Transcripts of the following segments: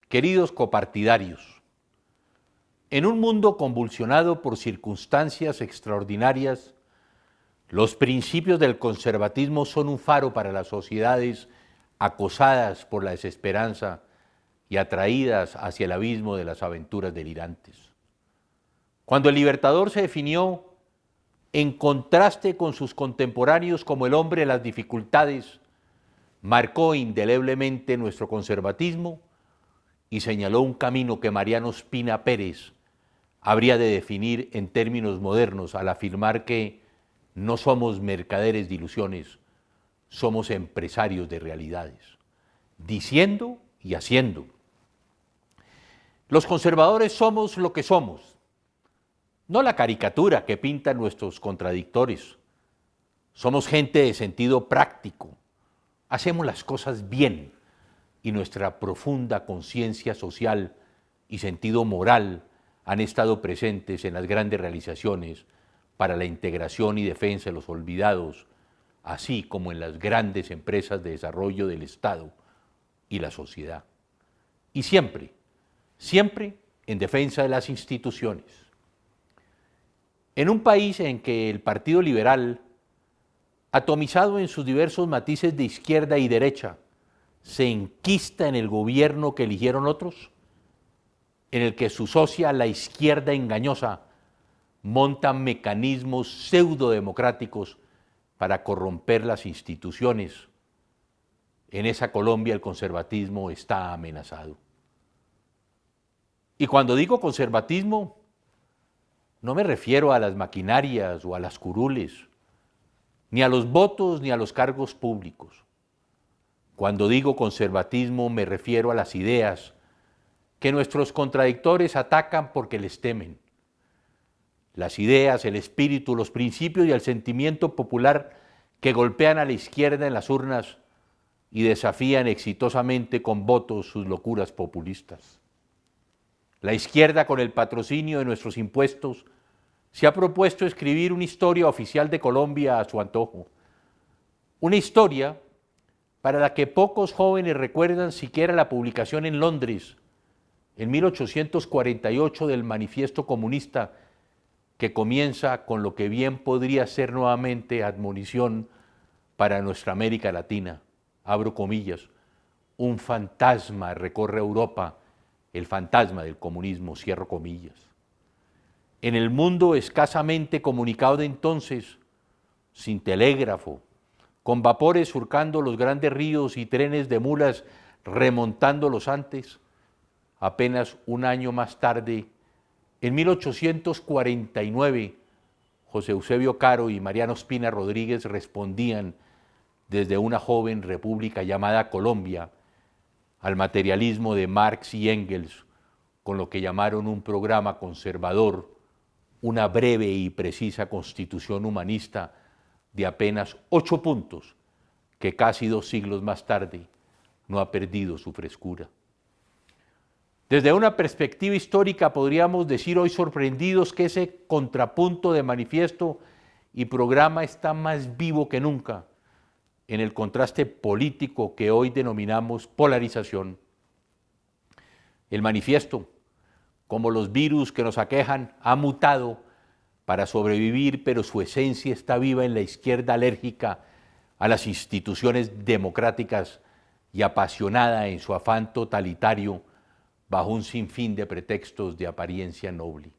Queridos copartidarios, en un mundo convulsionado por circunstancias extraordinarias, los principios del conservatismo son un faro para las sociedades acosadas por la desesperanza y atraídas hacia el abismo de las aventuras delirantes. Cuando el Libertador se definió en contraste con sus contemporáneos como el hombre de las dificultades, marcó indeleblemente nuestro conservatismo y señaló un camino que Mariano Ospina Pérez habría de definir en términos modernos al afirmar que no somos mercaderes de ilusiones, somos empresarios de realidades, diciendo y haciendo. Los conservadores somos lo que somos, no la caricatura que pintan nuestros contradictores. Somos gente de sentido práctico, hacemos las cosas bien y nuestra profunda conciencia social y sentido moral han estado presentes en las grandes realizaciones para la integración y defensa de los olvidados, así como en las grandes empresas de desarrollo del Estado y la sociedad. Y siempre, siempre en defensa de las instituciones. En un país en que el Partido Liberal, atomizado en sus diversos matices de izquierda y derecha, se enquista en el gobierno que eligieron otros, en el que su socia, la izquierda engañosa, monta mecanismos pseudodemocráticos para corromper las instituciones. En esa Colombia el conservatismo está amenazado. Y cuando digo conservatismo, no me refiero a las maquinarias o a las curules, ni a los votos ni a los cargos públicos. Cuando digo conservatismo me refiero a las ideas que nuestros contradictores atacan porque les temen. Las ideas, el espíritu, los principios y el sentimiento popular que golpean a la izquierda en las urnas y desafían exitosamente con votos sus locuras populistas. La izquierda, con el patrocinio de nuestros impuestos, se ha propuesto escribir una historia oficial de Colombia a su antojo. Una historia para la que pocos jóvenes recuerdan siquiera la publicación en Londres, en 1848, del Manifiesto Comunista, que comienza con lo que bien podría ser nuevamente admonición para nuestra América Latina. Abro comillas, un fantasma recorre Europa, el fantasma del comunismo, cierro comillas. En el mundo escasamente comunicado de entonces, sin telégrafo, con vapores surcando los grandes ríos y trenes de mulas remontando los Andes, apenas un año más tarde, en 1849, José Eusebio Caro y Mariano Ospina Rodríguez respondían desde una joven república llamada Colombia al materialismo de Marx y Engels, con lo que llamaron un programa conservador, una breve y precisa constitución humanista de apenas 8 puntos, que casi 2 siglos más tarde no ha perdido su frescura. Desde una perspectiva histórica podríamos decir hoy sorprendidos que ese contrapunto de manifiesto y programa está más vivo que nunca en el contraste político que hoy denominamos polarización. El manifiesto, como los virus que nos aquejan, ha mutado para sobrevivir, pero su esencia está viva en la izquierda alérgica a las instituciones democráticas y apasionada en su afán totalitario bajo un sinfín de pretextos de apariencia noble.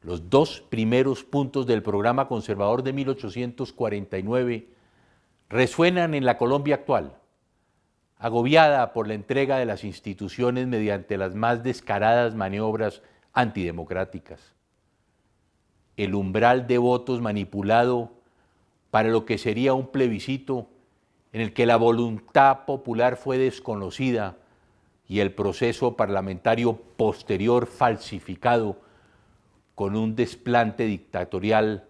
Los 2 primeros puntos del programa conservador de 1849 resuenan en la Colombia actual, agobiada por la entrega de las instituciones mediante las más descaradas maniobras antidemocráticas. El umbral de votos manipulado para lo que sería un plebiscito en el que la voluntad popular fue desconocida y el proceso parlamentario posterior falsificado con un desplante dictatorial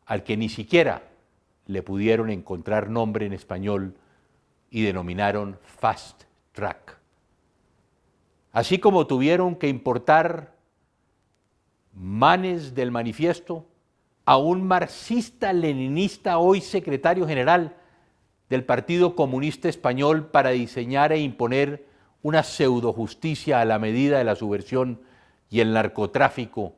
al que ni siquiera le pudieron encontrar nombre en español y denominaron Fast Track. Así como tuvieron que importar manes del manifiesto a un marxista-leninista, hoy secretario general del Partido Comunista Español, para diseñar e imponer una pseudojusticia a la medida de la subversión y el narcotráfico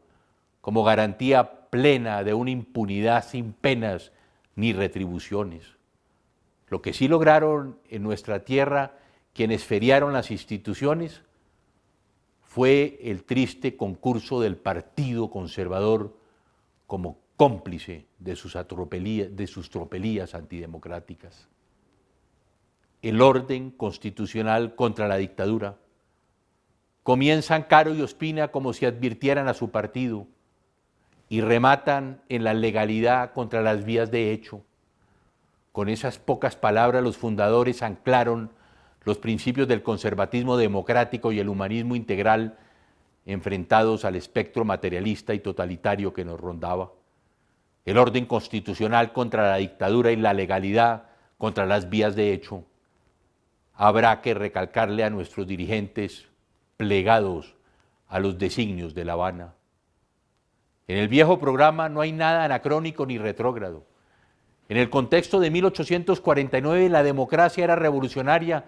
como garantía plena de una impunidad sin penas ni retribuciones. Lo que sí lograron en nuestra tierra quienes feriaron las instituciones fue el triste concurso del Partido Conservador como cómplice de sus tropelías antidemocráticas. El orden constitucional contra la dictadura. Comienzan Caro y Ospina como si advirtieran a su partido y rematan en la legalidad contra las vías de hecho. Con esas pocas palabras los fundadores anclaron los principios del conservatismo democrático y el humanismo integral enfrentados al espectro materialista y totalitario que nos rondaba. El orden constitucional contra la dictadura y la legalidad contra las vías de hecho. Habrá que recalcarle a nuestros dirigentes plegados a los designios de La Habana. En el viejo programa no hay nada anacrónico ni retrógrado. En el contexto de 1849 la democracia era revolucionaria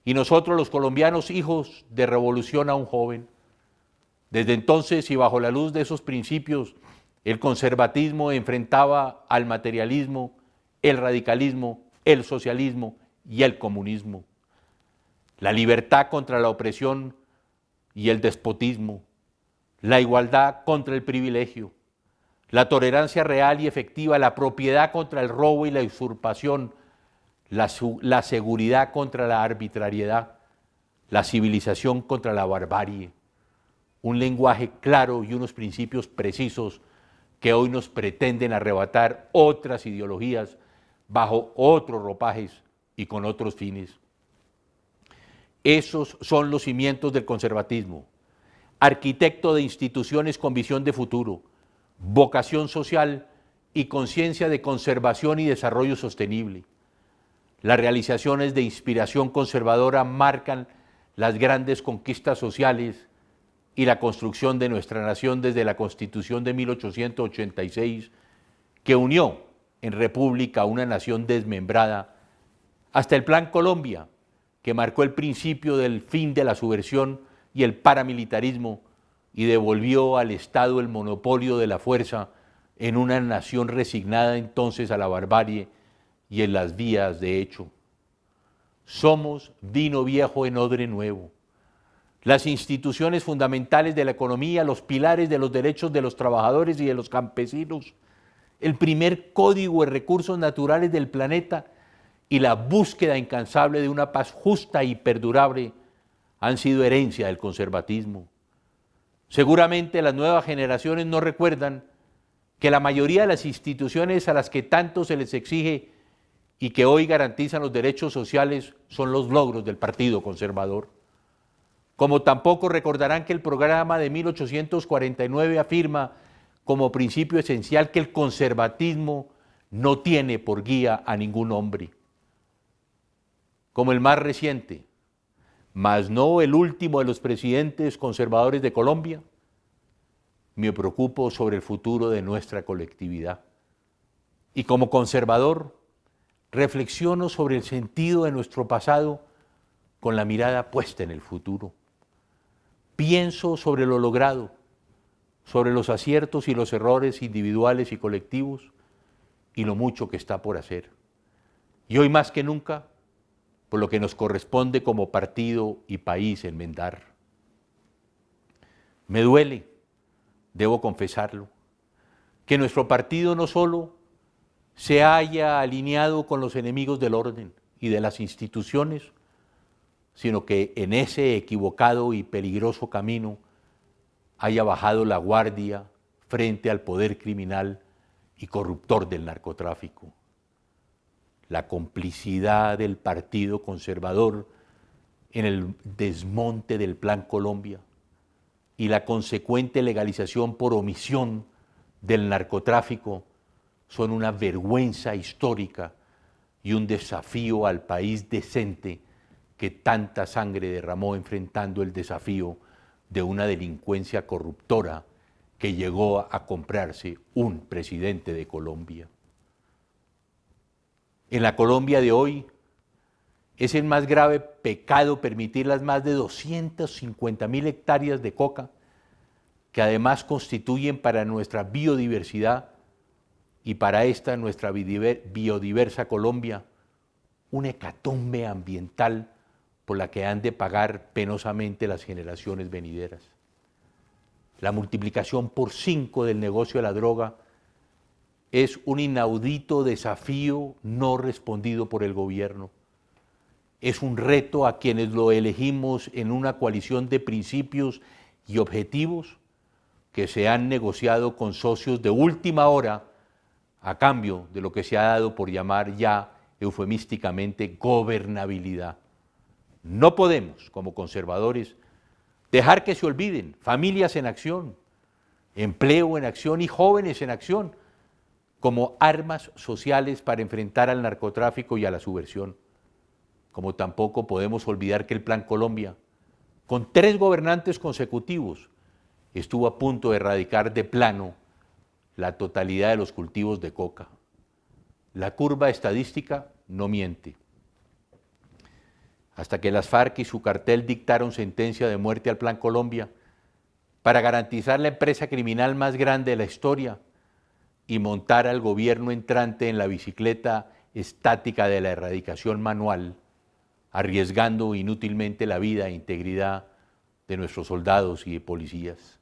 y nosotros los colombianos hijos de revolución aún joven. Desde entonces y bajo la luz de esos principios, el conservatismo enfrentaba al materialismo, el radicalismo, el socialismo y el comunismo. La libertad contra la opresión y el despotismo, la igualdad contra el privilegio, la tolerancia real y efectiva, la propiedad contra el robo y la usurpación, la seguridad contra la arbitrariedad, la civilización contra la barbarie, un lenguaje claro y unos principios precisos que hoy nos pretenden arrebatar otras ideologías bajo otros ropajes y con otros fines. Esos son los cimientos del conservatismo, arquitecto de instituciones con visión de futuro, vocación social y conciencia de conservación y desarrollo sostenible. Las realizaciones de inspiración conservadora marcan las grandes conquistas sociales y la construcción de nuestra nación desde la Constitución de 1886, que unió en república a una nación desmembrada, hasta el Plan Colombia, que marcó el principio del fin de la subversión y el paramilitarismo y devolvió al Estado el monopolio de la fuerza en una nación resignada entonces a la barbarie y en las vías de hecho. Somos vino viejo en odre nuevo. Las instituciones fundamentales de la economía, los pilares de los derechos de los trabajadores y de los campesinos, el primer código de recursos naturales del planeta y la búsqueda incansable de una paz justa y perdurable han sido herencia del conservatismo. Seguramente las nuevas generaciones no recuerdan que la mayoría de las instituciones a las que tanto se les exige y que hoy garantizan los derechos sociales son los logros del Partido Conservador. Como tampoco recordarán que el programa de 1849 afirma como principio esencial que el conservatismo no tiene por guía a ningún hombre. Como el más reciente, mas no el último de los presidentes conservadores de Colombia, me preocupo sobre el futuro de nuestra colectividad. Y como conservador, reflexiono sobre el sentido de nuestro pasado con la mirada puesta en el futuro. Pienso sobre lo logrado, sobre los aciertos y los errores individuales y colectivos y lo mucho que está por hacer. Y hoy más que nunca, por lo que nos corresponde como partido y país enmendar. Me duele, debo confesarlo, que nuestro partido no solo se haya alineado con los enemigos del orden y de las instituciones, sino que en ese equivocado y peligroso camino haya bajado la guardia frente al poder criminal y corruptor del narcotráfico. La complicidad del Partido Conservador en el desmonte del Plan Colombia y la consecuente legalización por omisión del narcotráfico son una vergüenza histórica y un desafío al país decente que tanta sangre derramó enfrentando el desafío de una delincuencia corruptora que llegó a comprarse un presidente de Colombia. En la Colombia de hoy, Es el más grave pecado permitir las más de 250.000 hectáreas de coca, que además constituyen para nuestra biodiversidad y para esta nuestra biodiversa Colombia una hecatombe ambiental por la que han de pagar penosamente las generaciones venideras. La multiplicación por 5 del negocio de la droga es un inaudito desafío no respondido por el gobierno. Es un reto a quienes lo elegimos en una coalición de principios y objetivos que se han negociado con socios de última hora a cambio de lo que se ha dado por llamar ya eufemísticamente gobernabilidad. No podemos, como conservadores, dejar que se olviden familias en acción, empleo en acción y jóvenes en acción como armas sociales para enfrentar al narcotráfico y a la subversión. Como tampoco podemos olvidar que el Plan Colombia, con 3 gobernantes consecutivos, estuvo a punto de erradicar de plano la totalidad de los cultivos de coca. La curva estadística no miente. Hasta que las FARC y su cartel dictaron sentencia de muerte al Plan Colombia para garantizar la empresa criminal más grande de la historia y montar al gobierno entrante en la bicicleta estática de la erradicación manual, arriesgando inútilmente la vida e integridad de nuestros soldados y de policías.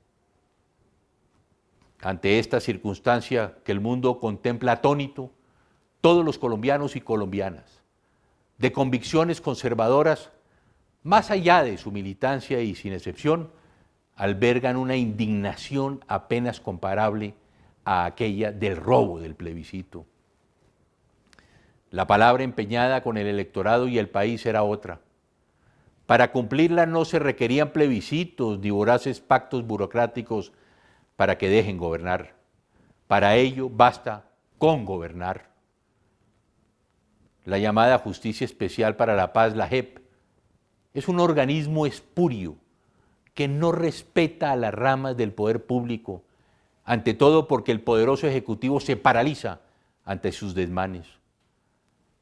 Ante esta circunstancia que el mundo contempla atónito, todos los colombianos y colombianas, de convicciones conservadoras, más allá de su militancia y sin excepción, albergan una indignación apenas comparable a aquella del robo del plebiscito. La palabra empeñada con el electorado y el país era otra. Para cumplirla no se requerían plebiscitos ni voraces pactos burocráticos para que dejen gobernar. Para ello basta con gobernar. La llamada Justicia Especial para la Paz, la JEP, es un organismo espurio que no respeta a las ramas del poder público, ante todo porque el poderoso Ejecutivo se paraliza ante sus desmanes.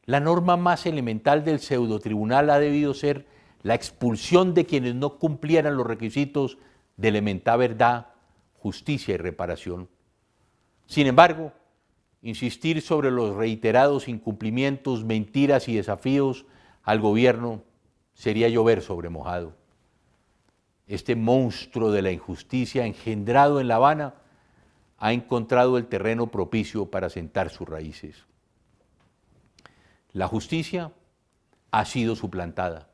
La norma más elemental del pseudotribunal ha debido ser la expulsión de quienes no cumplieran los requisitos de elemental verdad, justicia y reparación. Sin embargo, insistir sobre los reiterados incumplimientos, mentiras y desafíos al gobierno sería llover sobre mojado. Este monstruo de la injusticia engendrado en La Habana ha encontrado el terreno propicio para sentar sus raíces. La justicia ha sido suplantada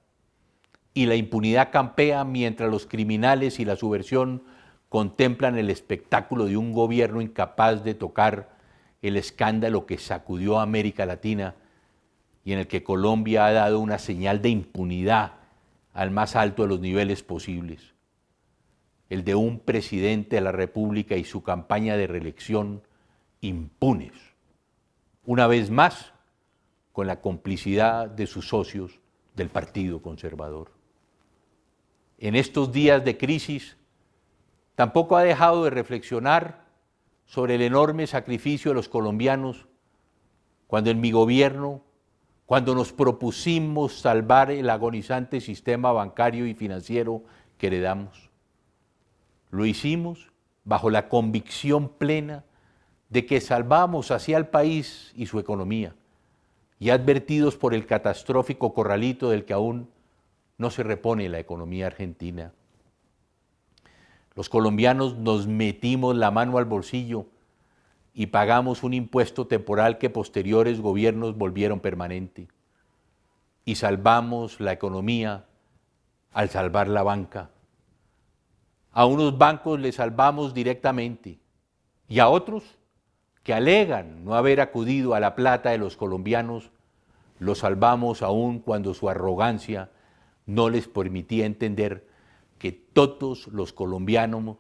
y la impunidad campea mientras los criminales y la subversión contemplan el espectáculo de un gobierno incapaz de tocar el escándalo que sacudió a América Latina y en el que Colombia ha dado una señal de impunidad al más alto de los niveles posibles, el de un presidente de la República y su campaña de reelección impunes, una vez más con la complicidad de sus socios del Partido Conservador. En estos días de crisis, tampoco ha dejado de reflexionar sobre el enorme sacrificio de los colombianos cuando en mi gobierno, cuando nos propusimos salvar el agonizante sistema bancario y financiero que heredamos. Lo hicimos bajo la convicción plena de que salvamos así al país y su economía, y advertidos por el catastrófico corralito del que aún no se repone la economía argentina. Los colombianos nos metimos la mano al bolsillo y pagamos un impuesto temporal que posteriores gobiernos volvieron permanente. Y salvamos la economía al salvar la banca. A unos bancos les salvamos directamente y a otros que alegan no haber acudido a la plata de los colombianos, los salvamos aún cuando su arrogancia no les permitía entender que todos los colombianos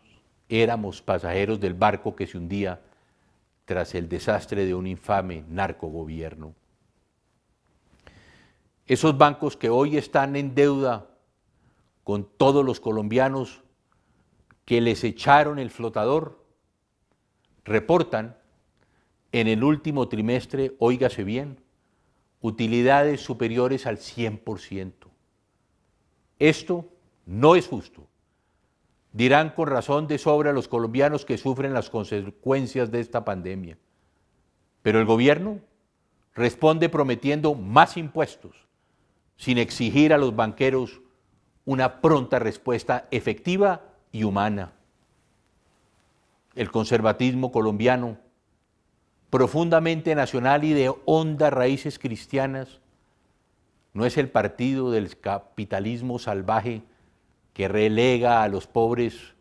éramos pasajeros del barco que se hundía tras el desastre de un infame narcogobierno. Esos bancos que hoy están en deuda con todos los colombianos que les echaron el flotador, reportan en el último trimestre, óigase bien, utilidades superiores al 100%. Esto no es justo. Dirán con razón de sobra los colombianos que sufren las consecuencias de esta pandemia. Pero el gobierno responde prometiendo más impuestos, sin exigir a los banqueros una pronta respuesta efectiva y humana. El conservatismo colombiano, profundamente nacional y de hondas raíces cristianas, no es el partido del capitalismo salvaje que relega a los pobres,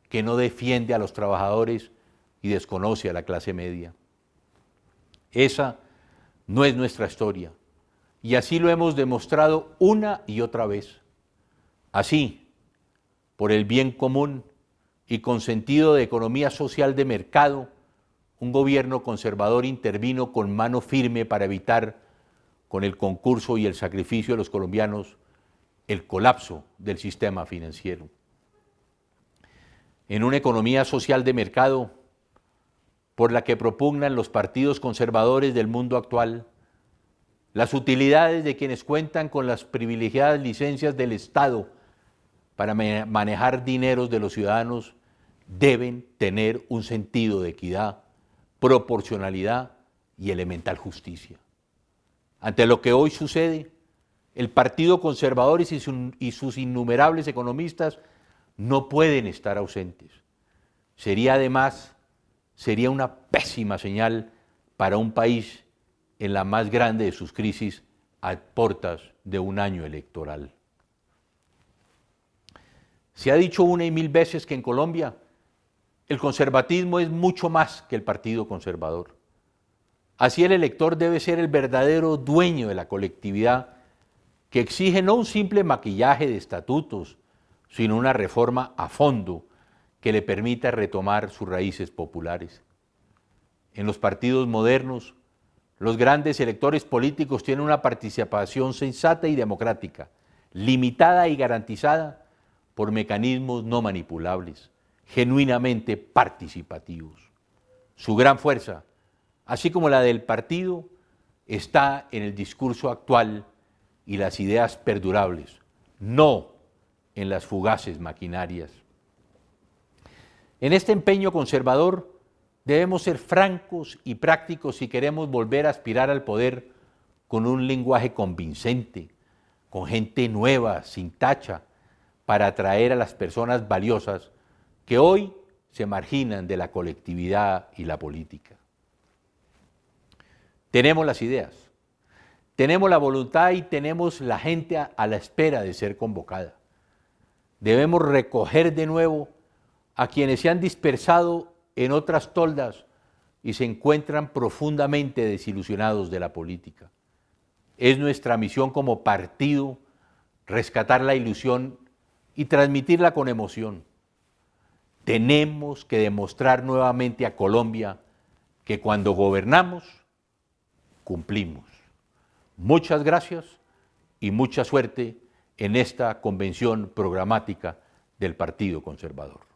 que no defiende a los trabajadores y desconoce a la clase media. Esa no es nuestra historia, y así lo hemos demostrado una y otra vez. Así, por el bien común y con sentido de economía social de mercado, un gobierno conservador intervino con mano firme para evitar, con el concurso y el sacrificio de los colombianos, el colapso del sistema financiero. En una economía social de mercado, por la que propugnan los partidos conservadores del mundo actual, las utilidades de quienes cuentan con las privilegiadas licencias del Estado para manejar dineros de los ciudadanos deben tener un sentido de equidad, proporcionalidad y elemental justicia. Ante lo que hoy sucede, el Partido Conservador y sus innumerables economistas no pueden estar ausentes. Sería una pésima señal para un país en la más grande de sus crisis a puertas de un año electoral. Se ha dicho una y mil veces que en Colombia el conservatismo es mucho más que el Partido Conservador. Así el elector debe ser el verdadero dueño de la colectividad que exige no un simple maquillaje de estatutos, sino una reforma a fondo que le permita retomar sus raíces populares. En los partidos modernos, los grandes electores políticos tienen una participación sensata y democrática, limitada y garantizada por mecanismos no manipulables, genuinamente participativos. Su gran fuerza, así como la del partido, está en el discurso actual y las ideas perdurables, no en las fugaces maquinarias. En este empeño conservador debemos ser francos y prácticos si queremos volver a aspirar al poder con un lenguaje convincente, con gente nueva, sin tacha, para atraer a las personas valiosas que hoy se marginan de la colectividad y la política. Tenemos las ideas, tenemos la voluntad y tenemos la gente a la espera de ser convocada. Debemos recoger de nuevo a quienes se han dispersado en otras toldas y se encuentran profundamente desilusionados de la política. Es nuestra misión como partido rescatar la ilusión y transmitirla con emoción. Tenemos que demostrar nuevamente a Colombia que cuando gobernamos, cumplimos. Muchas gracias y mucha suerte en esta convención programática del Partido Conservador.